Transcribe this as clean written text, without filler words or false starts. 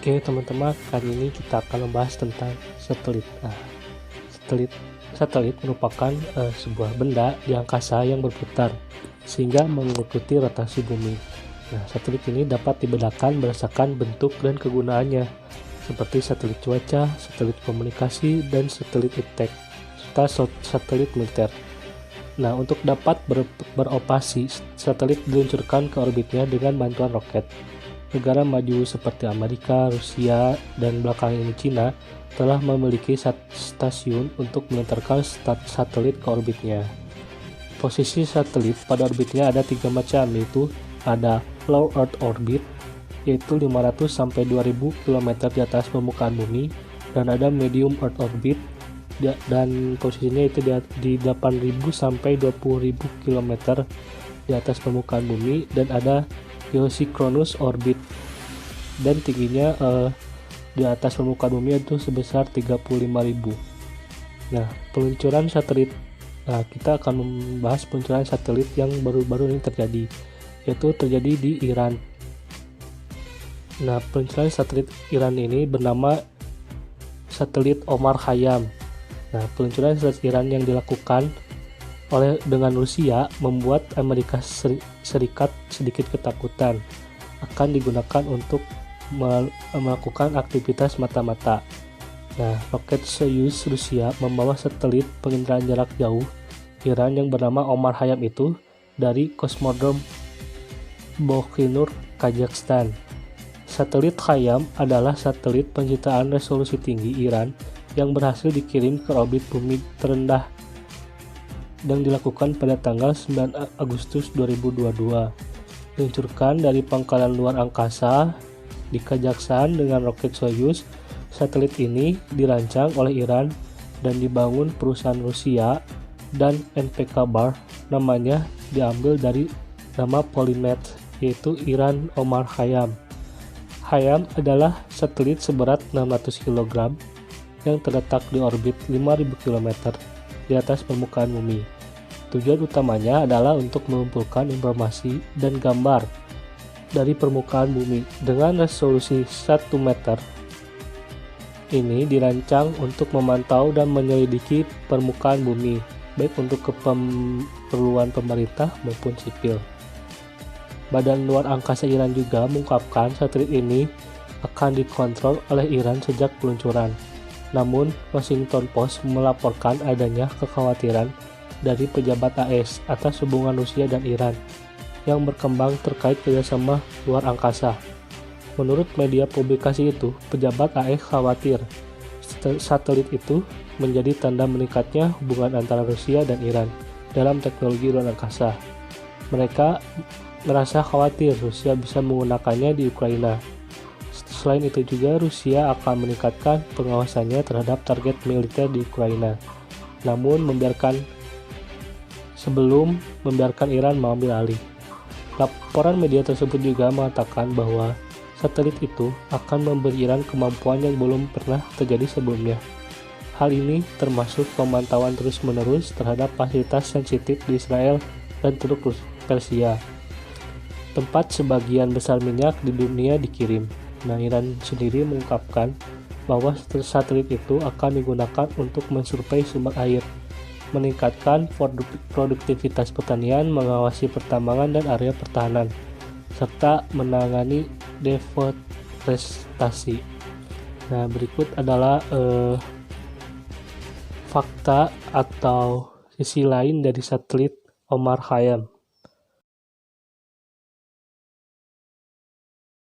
Oke teman-teman, kali ini kita akan membahas tentang satelit. Satelit merupakan sebuah benda di angkasa yang berputar sehingga mengikuti rotasi bumi. Nah, satelit ini dapat dibedakan berdasarkan bentuk dan kegunaannya, seperti satelit cuaca, satelit komunikasi, dan satelit iptek, serta satelit militer. Nah, untuk dapat beroperasi, satelit diluncurkan ke orbitnya dengan bantuan roket. Negara maju seperti Amerika, Rusia, dan belakangan ini Cina telah memiliki stasiun untuk melontarkan satelit ke orbitnya. Posisi satelit pada orbitnya ada 3 macam, yaitu ada low Earth orbit, yaitu 500 sampai 2000 km di atas permukaan bumi, dan ada medium Earth orbit, dan posisinya itu di 8000 sampai 20000 km di atas permukaan bumi, dan ada geosynchronous orbit, dan tingginya di atas permukaan bumi itu sebesar 35.000. Nah, peluncuran satelit. Nah, kita akan membahas peluncuran satelit yang baru-baru ini terjadi, yaitu terjadi di Iran. Nah, peluncuran satelit Iran ini bernama satelit Omar Khayyam. Nah, peluncuran satelit Iran yang dilakukan dengan Rusia membuat Amerika Serikat sedikit ketakutan akan digunakan untuk melakukan aktivitas mata-mata. Nah, roket Soyuz Rusia membawa satelit penginderaan jarak jauh Iran yang bernama Omar Khayyam itu dari Kosmodrom Baikonur, Kazakhstan. Satelit Khayyam adalah satelit pencitraan resolusi tinggi Iran yang berhasil dikirim ke orbit bumi terendah yang dilakukan pada tanggal 9 Agustus 2022. Diluncurkan dari pangkalan luar angkasa di Kazakhstan dengan roket Soyuz. Satelit ini dirancang oleh Iran dan dibangun perusahaan Rusia, dan NPK Bar namanya diambil dari nama Polymet, yaitu Iran Omar Khayyam. Khayyam adalah satelit seberat 600 kg yang terletak di orbit 5000 km di atas permukaan bumi. Tujuan utamanya adalah untuk mengumpulkan informasi dan gambar dari permukaan bumi dengan resolusi 1 meter. Ini dirancang untuk memantau dan menyelidiki permukaan bumi, baik untuk keperluan pemerintah maupun sipil. Badan Luar Angkasa Iran juga mengungkapkan satelit ini akan dikontrol oleh Iran sejak peluncuran. Namun, Washington Post melaporkan adanya kekhawatiran dari pejabat AS atas hubungan Rusia dan Iran yang berkembang terkait kerjasama luar angkasa. Menurut media publikasi itu, pejabat AS khawatir satelit itu menjadi tanda meningkatnya hubungan antara Rusia dan Iran dalam teknologi luar angkasa. Mereka merasa khawatir Rusia bisa menggunakannya di Ukraina. Selain itu juga Rusia akan meningkatkan pengawasannya terhadap target militer di Ukraina, sebelum membiarkan Iran mengambil alih. Laporan media tersebut juga mengatakan bahwa satelit itu akan memberi Iran kemampuan yang belum pernah terjadi sebelumnya. Hal ini termasuk pemantauan terus-menerus terhadap fasilitas sensitif di Israel dan Teluk Persia, tempat sebagian besar minyak di dunia dikirim. Nah, Iran sendiri mengungkapkan bahwa satelit itu akan digunakan untuk mensurvei sumber air, meningkatkan produktivitas pertanian, mengawasi pertambangan dan area pertahanan, serta menangani deforestasi. Nah, berikut adalah fakta atau sisi lain dari satelit Omar Khayyam.